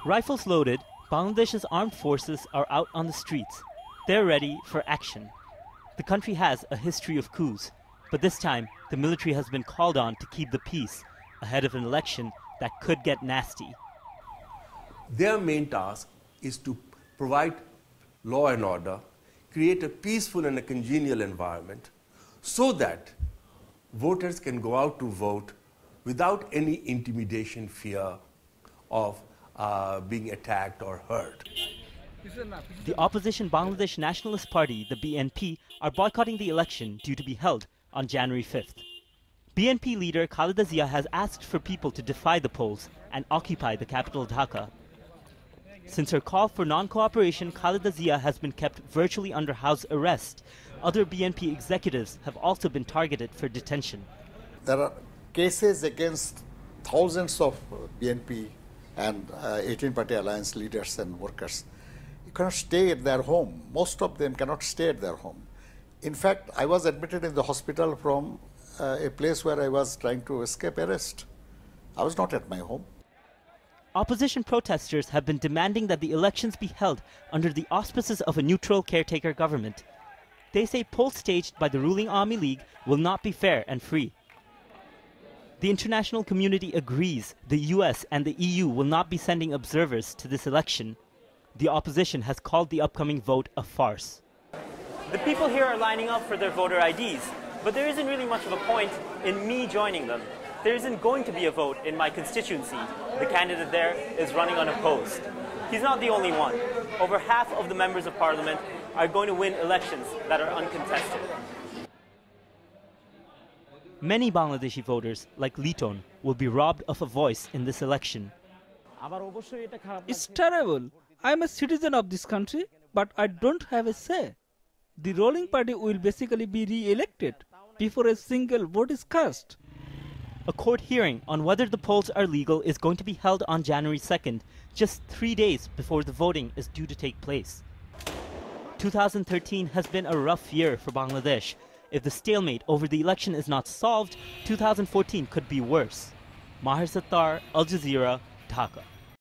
Rifles loaded, Bangladesh's armed forces are out on the streets. They're ready for action. The country has a history of coups, but this time the military has been called on to keep the peace ahead of an election that could get nasty. Their main task is to provide law and order, create a peaceful and a congenial environment so that voters can go out to vote without any intimidation, fear of being attacked or hurt. The opposition Bangladesh Nationalist Party, the BNP, are boycotting the election due to be held on January 5th. BNP leader Khaleda Zia has asked for people to defy the polls and occupy the capital Dhaka. Since her call for non-cooperation, Khaleda Zia has been kept virtually under house arrest. Other BNP executives have also been targeted for detention. There are cases against thousands of BNP and 18-party alliance leaders and workers. You cannot stay at their home. Most of them cannot stay at their home. In fact, I was admitted in the hospital from a place where I was trying to escape arrest. I was not at my home. Opposition protesters have been demanding that the elections be held under the auspices of a neutral caretaker government. They say polls staged by the ruling Army League will not be fair and free. The international community agrees the US and the EU will not be sending observers to this election. The opposition has called the upcoming vote a farce. The people here are lining up for their voter IDs, but there isn't really much of a point in me joining them. There isn't going to be a vote in my constituency. The candidate there is running unopposed. He's not the only one. Over half of the members of parliament are going to win elections that are uncontested. Many Bangladeshi voters, like Liton, will be robbed of a voice in this election. It's terrible. I'm a citizen of this country, but I don't have a say. The ruling party will basically be re-elected before a single vote is cast. A court hearing on whether the polls are legal is going to be held on January 2nd, just 3 days before the voting is due to take place. 2013 has been a rough year for Bangladesh. If the stalemate over the election is not solved, 2014 could be worse. Maher, Sattar, Al Jazeera, Dhaka.